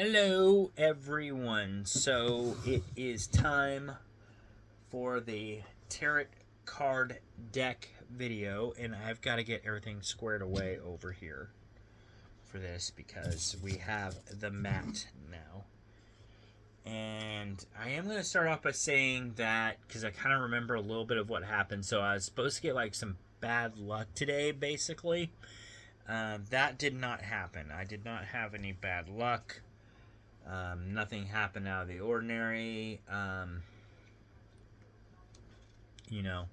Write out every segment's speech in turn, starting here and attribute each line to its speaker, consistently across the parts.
Speaker 1: Hello, everyone. So it is time for the tarot card deck video, and I've got to get everything squared away over here for this because we have the mat now. And I am going to start off by saying that because I kind of remember a little bit of what happened. So I was supposed to get like some bad luck today, basically. That did not happen. I did not have any bad luck. Nothing happened out of the ordinary. You know,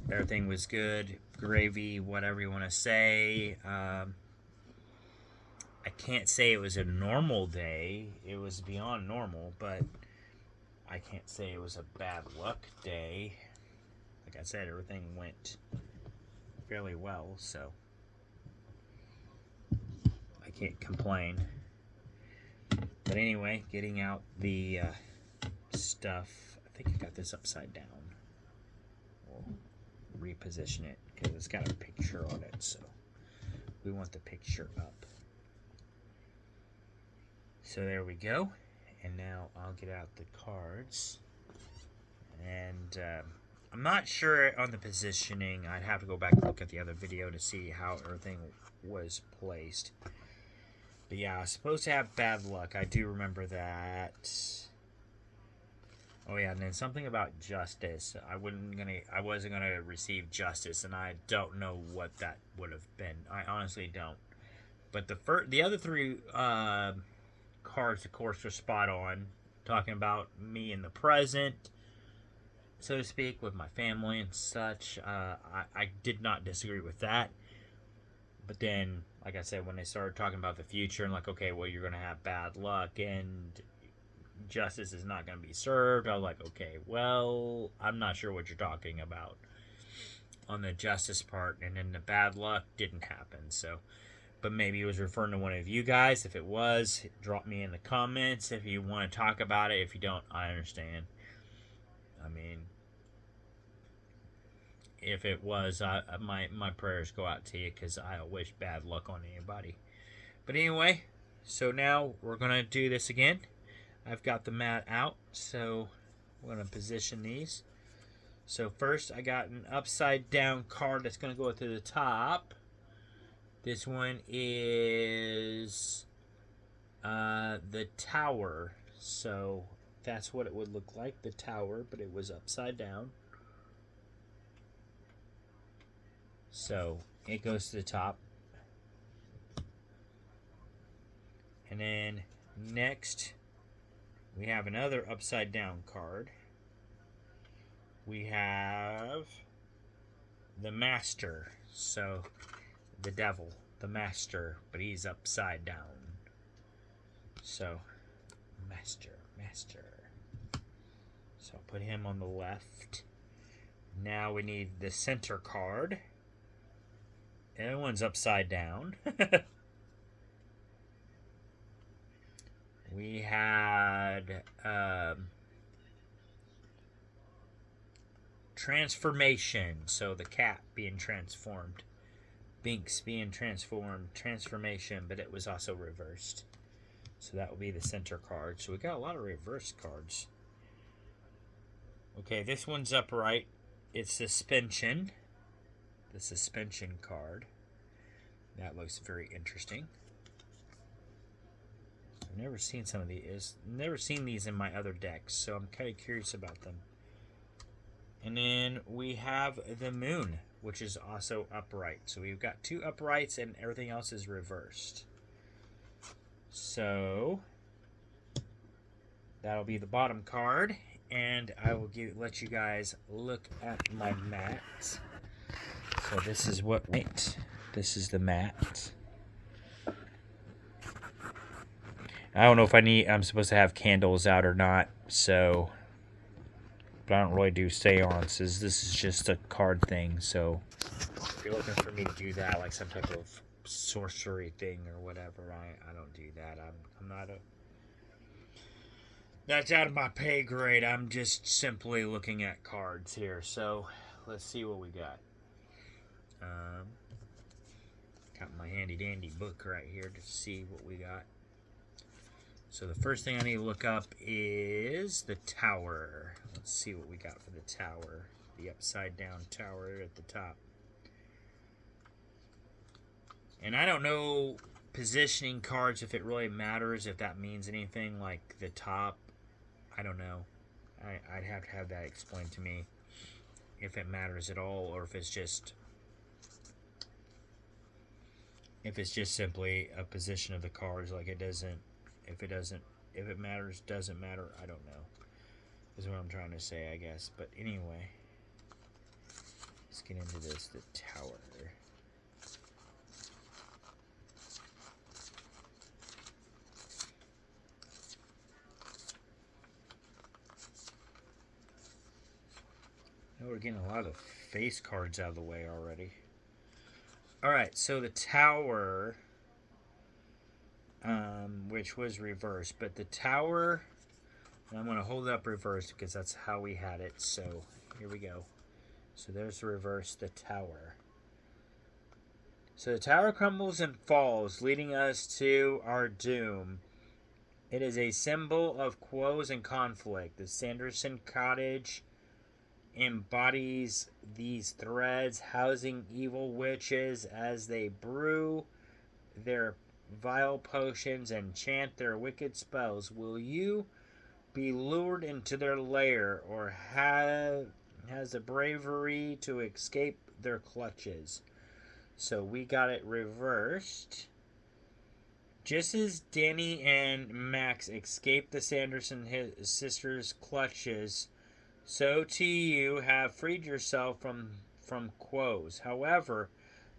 Speaker 1: everything was good. Gravy, whatever you want to say. I can't say it was a normal day. It was beyond normal, but I can't say it was a bad luck day. Like I said, everything went fairly well, so I can't complain. But anyway, getting out the stuff. I think I got this upside down. We'll reposition it because it's got a picture on it, so we want the picture up. So there we go. And now I'll get out the cards. And I'm not sure on the positioning. I'd have to go back and look at the other video to see how everything was placed. But yeah, I was supposed to have bad luck. I do remember that. Oh yeah, and then something about justice. I wasn't gonna receive justice, and I don't know what that would have been. I honestly don't. But the other three cards, of course, are spot on. Talking about me in the present, so to speak, with my family and such. I did not disagree with that. But then, like I said, when they started talking about the future and like, okay, well, you're gonna have bad luck and justice is not going to be served, I was like, okay, well, I'm not sure what you're talking about on the justice part. And then the bad luck didn't happen. So, but maybe it was referring to one of you guys. If it was, drop me in the comments if you want to talk about it. If you don't, I understand. I mean, if it was, my prayers go out to you because I don't wish bad luck on anybody. But anyway, so now we're going to do this again. I've got the mat out, so we're going to position these. So first, I got an upside down card that's going to go to the top. This one is the Tower. So that's what it would look like, the Tower, but it was upside down. So it goes to the top. And then next, we have another upside down card. We have the Master. So the devil, the Master, but he's upside down. So Master. So I'll put him on the left. Now we need the center card. Everyone's upside down. We had transformation, so the cat being transformed, Binks being transformed, transformation, but it was also reversed. So that will be the center card. So we got a lot of reverse cards. Okay, this one's upright. It's suspension. The suspension card. That looks very interesting. I've never seen some of these. Never seen these in my other decks, so I'm kind of curious about them. And then we have the moon, which is also upright. So we've got two uprights and everything else is reversed. So that'll be the bottom card, and I will let you guys look at my mat. So this is this is the mat. I don't know if I'm supposed to have candles out or not, so, but I don't really do seances. This is just a card thing, so if you're looking for me to do that, like some type of sorcery thing or whatever, I don't do that. I'm not that's out of my pay grade. I'm just simply looking at cards here. So let's see what we got. Got my handy dandy book right here to see what we got. So the first thing I need to look up is the tower. Let's see what we got for the tower. The upside down tower at the top. And I don't know positioning cards, if it really matters, if that means anything, like the top. I don't know. I'd have to have that explained to me, if it matters at all, or if it's just simply a position of the cards. Like, it doesn't, if it matters, doesn't matter. I don't know, is what I'm trying to say, I guess. But anyway, let's get into this. The tower. We're getting a lot of face cards out of the way already. Alright, so the tower, which was reversed, but the tower, I'm going to hold it up reversed because that's how we had it. So here we go. So there's the reverse, the tower. So the tower crumbles and falls, leading us to our doom. It is a symbol of quarrels and conflict. The Sanderson cottage embodies these threads, housing evil witches as they brew their vile potions and chant their wicked spells. Will you be lured into their lair, or has the bravery to escape their clutches? So we got it reversed. Just as Danny and Max escaped the Sanderson sisters' clutches, so too you have freed yourself from quos. However,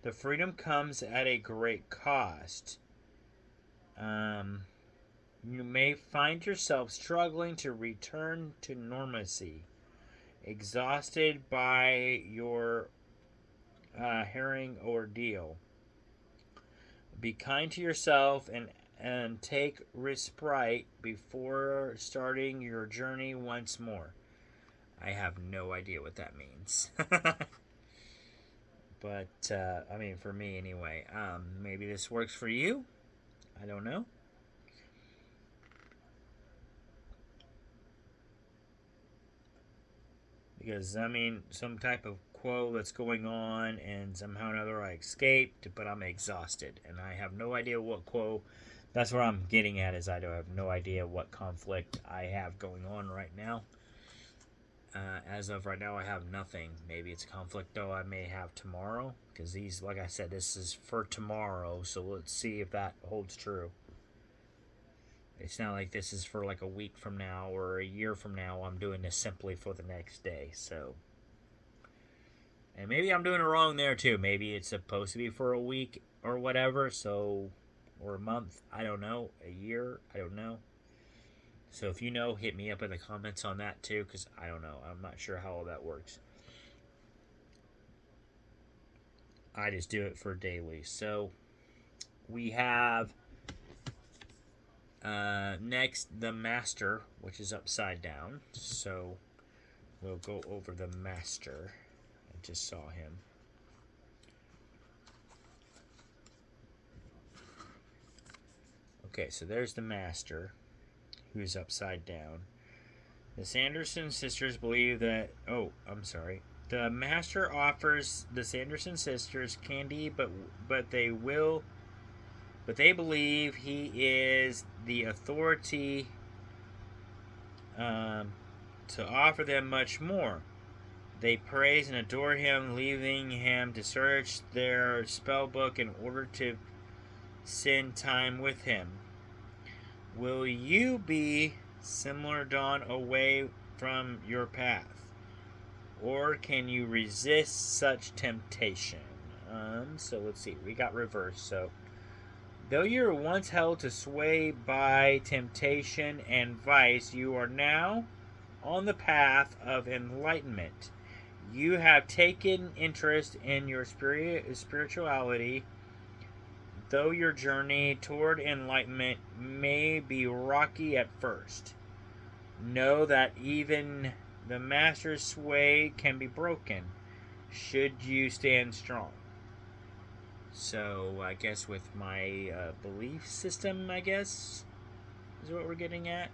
Speaker 1: the freedom comes at a great cost. You may find yourself struggling to return to normalcy, exhausted by your harrowing ordeal. Be kind to yourself and take respite before starting your journey once more. I have no idea what that means. But, I mean, for me anyway. Maybe this works for you? I don't know. Because, I mean, some type of quo that's going on, and somehow or another I escaped, but I'm exhausted. And I have no idea what quo. That's what I'm getting at, is I don't have no idea what conflict I have going on right now. As of right now, I have nothing. Maybe it's a conflict, though, I may have tomorrow. Because these, like I said, this is for tomorrow. So let's see if that holds true. It's not like this is for like a week from now or a year from now. I'm doing this simply for the next day. So, and maybe I'm doing it wrong there too. Maybe it's supposed to be for a week or whatever. So, or a month. I don't know. A year. I don't know. So if you know, hit me up in the comments on that too, because I don't know. I'm not sure how all that works. I just do it for daily. So we have next the Master, which is upside down. So we'll go over the Master. I just saw him. Okay, so there's the Master, who's upside down. The Sanderson sisters believe that... Oh, I'm sorry. The Master offers the Sanderson sisters candy, but they believe he is the authority to offer them much more. They praise and adore him, leaving him to search their spell book in order to spend time with him. Will you be similar dawn away from your path, or can you resist such temptation? So let's see. We got reverse. So, though you were once held to sway by temptation and vice, you are now on the path of enlightenment. You have taken interest in your spirituality. Though your journey toward enlightenment may be rocky at first, know that even the Master's sway can be broken should you stand strong. So I guess with my belief system, I guess, Is what we're getting at?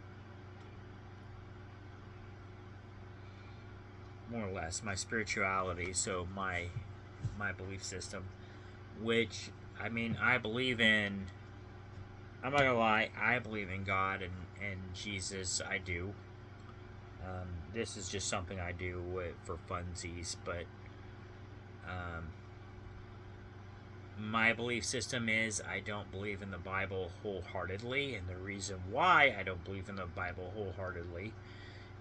Speaker 1: More or less, my spirituality, so my belief system, which, I mean, I believe in. I'm not gonna lie, I believe in God and Jesus. I do. This is just something I do for funsies, but um, my belief system is I don't believe in the Bible wholeheartedly, and the reason why I don't believe in the Bible wholeheartedly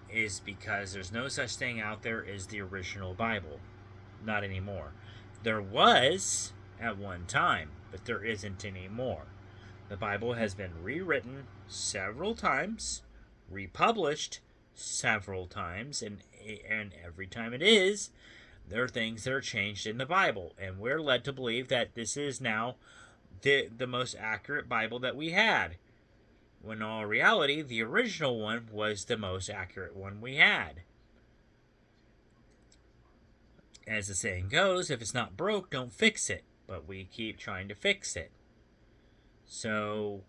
Speaker 1: is because there's no such thing out there as the original Bible. Not anymore. There was at one time, but there isn't anymore. The Bible has been rewritten several times, republished several times, and every time it is, there are things that are changed in the Bible, and we're led to believe that this is now the most accurate Bible that we had. When in all reality, the original one was the most accurate one we had. As the saying goes, if it's not broke, don't fix it. But we keep trying to fix it. So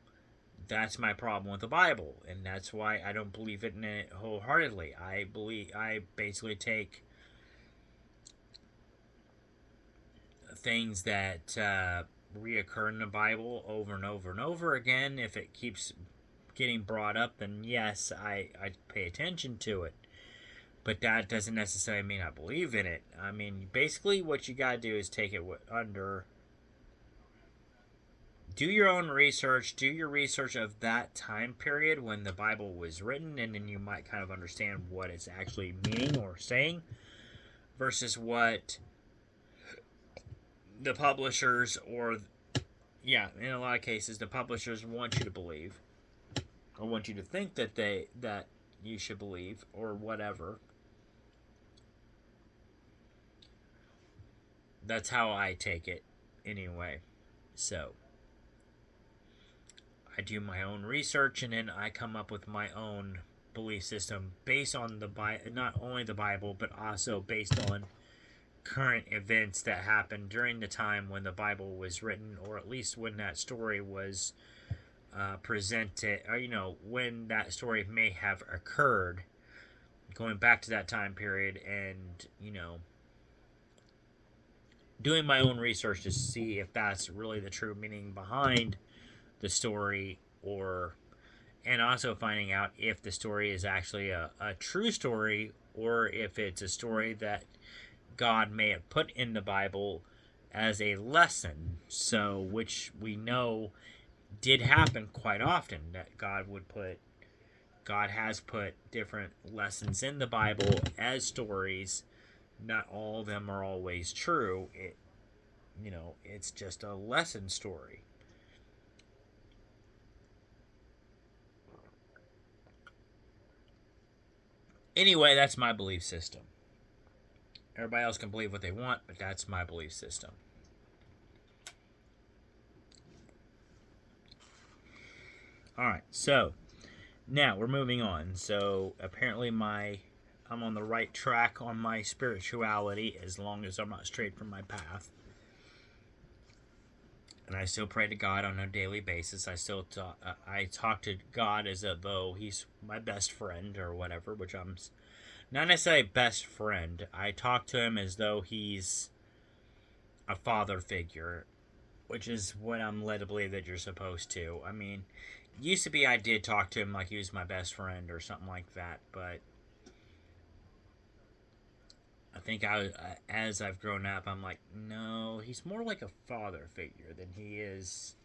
Speaker 1: that's my problem with the Bible, and that's why I don't believe in it wholeheartedly. I basically take things that reoccur in the Bible over and over and over again. If it keeps getting brought up, then yes, I pay attention to it. But that doesn't necessarily mean I believe in it. I mean, basically, what you gotta do is take it under. Do your own research. Do your research of that time period when the Bible was written, and then you might kind of understand what it's actually meaning or saying versus what the publishers or, yeah, in a lot of cases, the publishers want you to believe or want you to think that you should believe or whatever. That's how I take it anyway. So I do my own research and then I come up with my own belief system based on not only the Bible, but also based on current events that happened during the time when the Bible was written, or at least when that story was presented, or when that story may have occurred, going back to that time period, and doing my own research to see if that's really the true meaning behind the story, and also finding out if the story is actually a true story or if it's a story that God may have put in the Bible as a lesson. So, which we know did happen quite often, that God has put different lessons in the Bible as stories. Not all of them are always true. It's just a lesson story. Anyway, that's my belief system. Everybody else can believe what they want, but that's my belief system. Alright, so now we're moving on. So apparently I'm on the right track on my spirituality as long as I'm not strayed from my path. And I still pray to God on a daily basis. I talk to God as though He's my best friend or whatever, which I'm not necessarily best friend. I talk to Him as though He's a father figure, which is what I'm led to believe that you're supposed to. I mean, used to be I did talk to Him like He was my best friend or something like that, but I think as I've grown up, I'm like, no, He's more like a father figure than He is.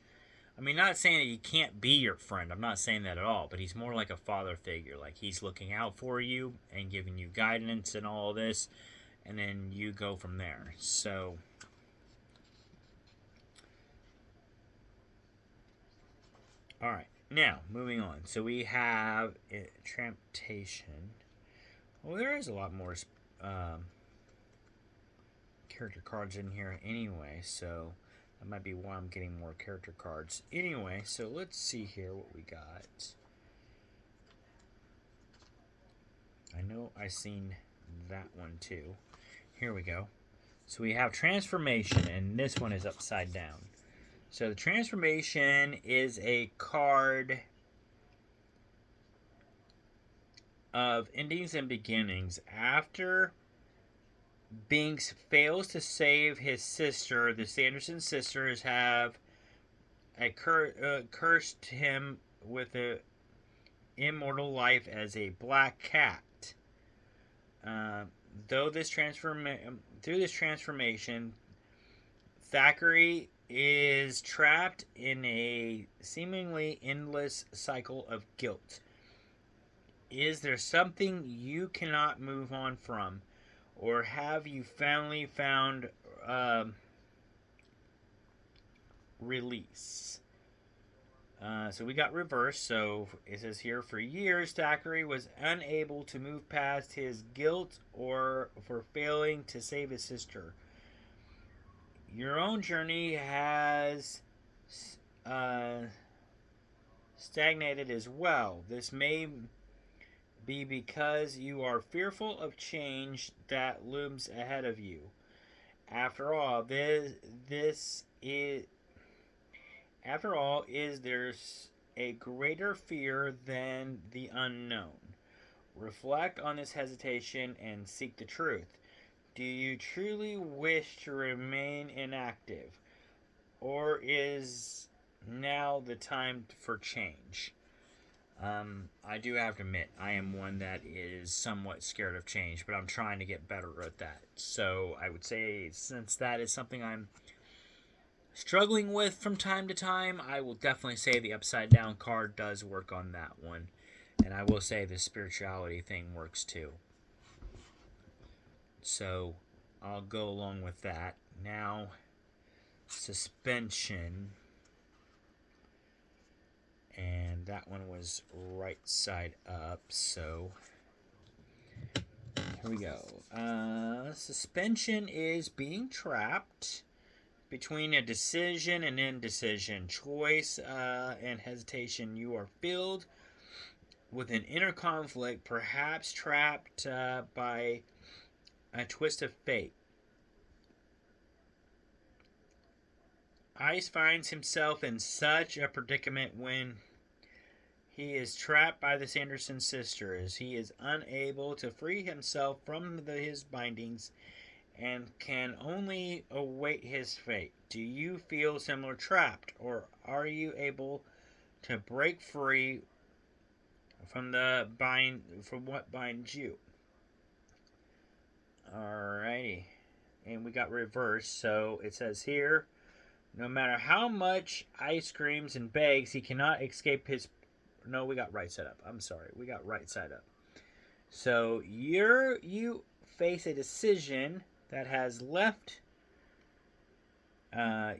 Speaker 1: I mean, not saying that He can't be your friend. I'm not saying that at all. But He's more like a father figure. Like He's looking out for you and giving you guidance and all this. And then you go from there. So, alright. Now, moving on. So we have Temptation. Well, there is a lot more character cards in here anyway. So, that might be why I'm getting more character cards. Anyway, so let's see here what we got. I know I've seen that one too. Here we go. So we have Transformation, and this one is upside down. So the Transformation is a card of endings and beginnings. After Binks fails to save his sister, the Sanderson sisters have cursed him with an immortal life as a black cat. Uh, though this through this transformation, Thackeray is trapped in a seemingly endless cycle of guilt. Is there something you cannot move on from, or have you finally found release? So we got reverse. So it says here, for years, Thackeray was unable to move past his guilt or for failing to save his sister. Your own journey has uh, stagnated as well. This may be because you are fearful of change that looms ahead of you. After all, this is after all, is there's a greater fear than the unknown? Reflect on this hesitation and seek the truth. Do you truly wish to remain inactive? Or is now the time for change? I do have to admit, I am one that is somewhat scared of change, but I'm trying to get better at that. So I would say, since that is something I'm struggling with from time to time, I will definitely say the upside down card does work on that one. And I will say the spirituality thing works too. So I'll go along with that. Now, suspension. And that one was right side up. So here we go. Suspension is being trapped between a decision and indecision, choice and hesitation. You are filled with an inner conflict, perhaps trapped by a twist of fate. Ice finds himself in such a predicament when he is trapped by the Sanderson sisters. He is unable to free himself from his bindings and can only await his fate. Do you feel similar trapped, or are you able to break free from what binds you? Alrighty. And we got reverse, so it says here, no matter how much Ice screams and begs, he cannot escape his... No, we got right side up. I'm sorry. We got right side up. So you face a decision that has left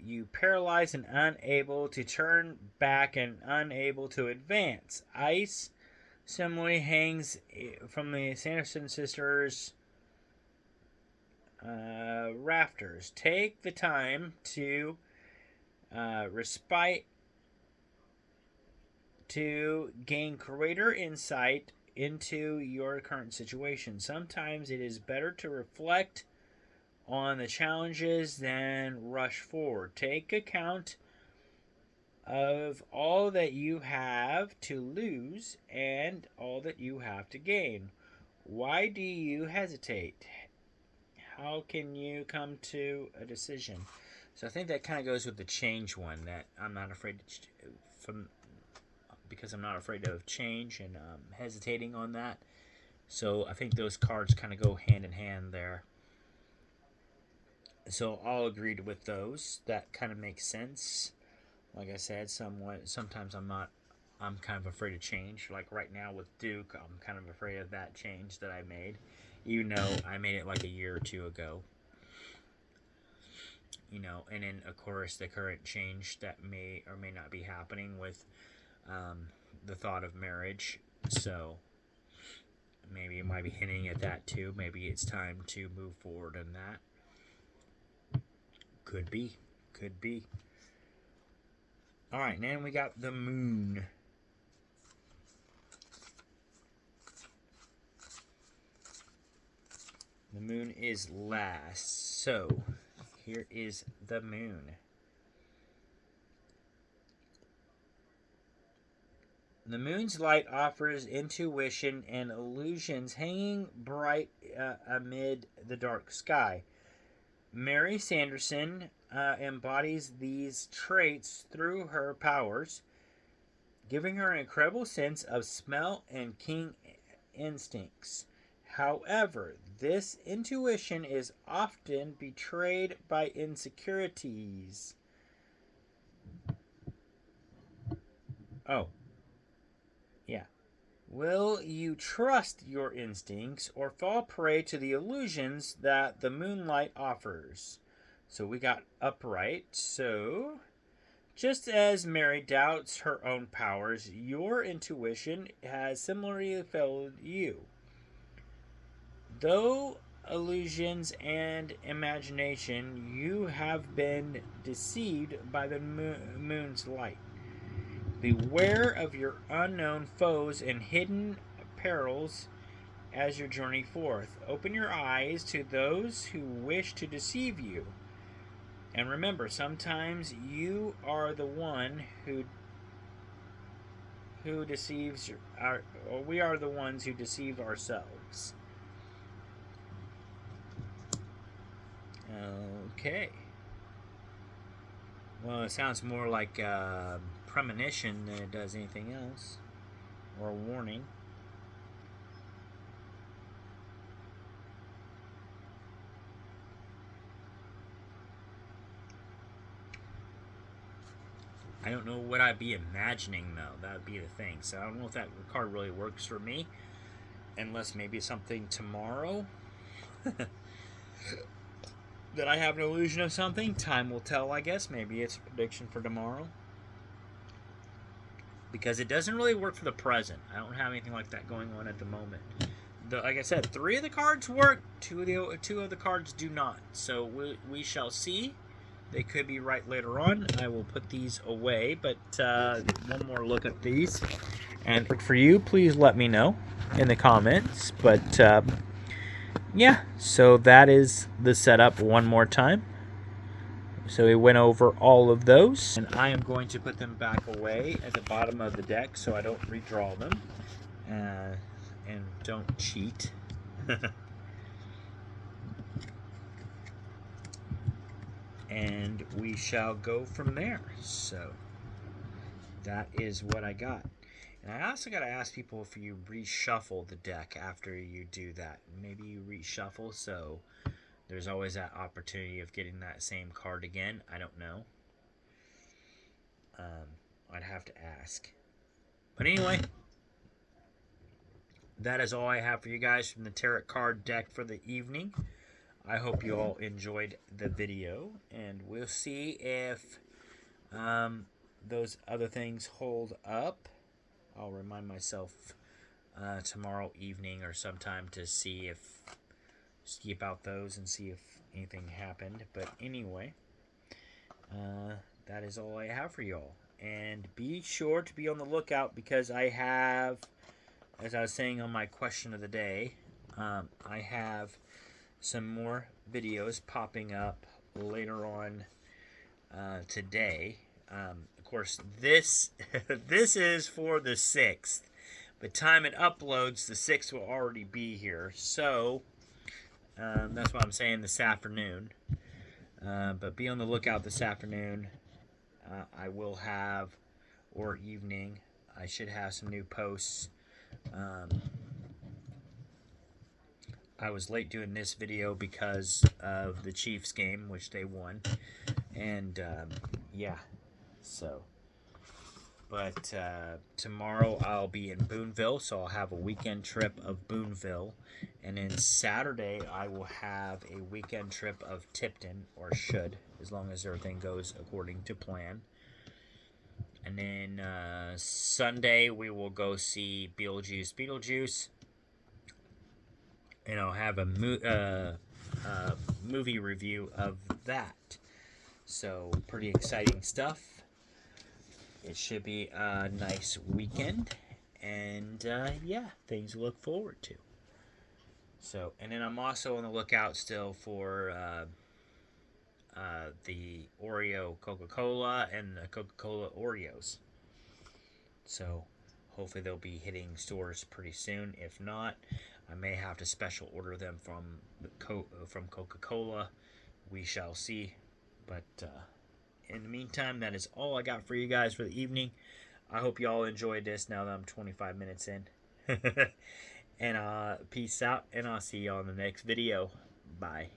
Speaker 1: you paralyzed and unable to turn back and unable to advance. Ice similarly hangs from the Sanderson sisters' rafters. Take the time to respite to gain greater insight into your current situation. Sometimes it is better to reflect on the challenges than rush forward. Take account of all that you have to lose and all that you have to gain. Why do you hesitate? How can you come to a decision? So I think that kind of goes with the change one, that I'm not afraid because I'm not afraid of change and hesitating on that. So I think those cards kind of go hand in hand there. So all agreed with those. That kind of makes sense. Like I said, sometimes I'm kind of afraid of change. Like right now with Duke, I'm kind of afraid of that change that I made, even though I made it like a year or two ago. And then of course the current change that may or may not be happening with the thought of marriage. So maybe it might be hinting at that too. Maybe it's time to move forward in that. Could be. Alright, then we got the moon. The moon is last. So, here is the moon. The moon's light offers intuition and illusions hanging bright amid the dark sky. Mary Sanderson embodies these traits through her powers, giving her an incredible sense of smell and keen instincts. However, this intuition is often betrayed by insecurities. Oh, yeah. Will you trust your instincts or fall prey to the illusions that the moonlight offers? So we got upright. So, just as Mary doubts her own powers, your intuition has similarly failed you. Though illusions and imagination, you have been deceived by the moon's light. Beware of your unknown foes and hidden perils as you journey forth. Open your eyes to those who wish to deceive you. And remember, sometimes you are the one who deceives or we are the ones who deceive ourselves. Okay. Well, it sounds more like a premonition than it does anything else, or a warning. I don't know what I'd be imagining, though. That would be the thing. So I don't know if that card really works for me, unless maybe something tomorrow that I have an illusion of something. Time will tell, I guess. Maybe it's a prediction for tomorrow. Because it doesn't really work for the present. I don't have anything like that going on at the moment. Like I said, 3 of the cards work. 2 of the cards do not. So we shall see. They could be right later on. I will put these away. But one more look at these. And for you, please let me know in the comments. But yeah, so that is the setup one more time. So we went over all of those, and I am going to put them back away at the bottom of the deck so I don't redraw them and don't cheat. And we shall go from there. So that is what I got. And I also got to ask people if you reshuffle the deck after you do that. Maybe you reshuffle, so there's always that opportunity of getting that same card again. I don't know. I'd have to ask. But anyway, that is all I have for you guys from the tarot card deck for the evening. I hope you all enjoyed the video, and we'll see if those other things hold up. I'll remind myself tomorrow evening or sometime to see about those and see if anything happened. But anyway, that is all I have for y'all. And be sure to be on the lookout because I have, as I was saying on my question of the day, I have some more videos popping up later on today. Of course, this this is for the 6th. By the time it uploads, the 6th will already be here. So that's why I'm saying this afternoon. But be on the lookout this afternoon. I will have, or evening, I should have some new posts. I was late doing this video because of the Chiefs game, which they won. And yeah, so. But tomorrow I'll be in Boonville, so I'll have a weekend trip of Boonville. And then Saturday I will have a weekend trip of Tipton, or should, as long as everything goes according to plan. And then Sunday we will go see Beetlejuice. And I'll have a movie review of that. So, pretty exciting stuff. It should be a nice weekend, and yeah, things to look forward to. So, and then I'm also on the lookout still for the Oreo Coca-Cola and the Coca-Cola Oreos. So, Hopefully they'll be hitting stores pretty soon. If not, I may have to special order them from Coca-Cola. We shall see. But in the meantime, that is all I got for you guys for the evening. I hope you all enjoyed this now that I'm 25 minutes in. And peace out, and I'll see you on the next video. Bye.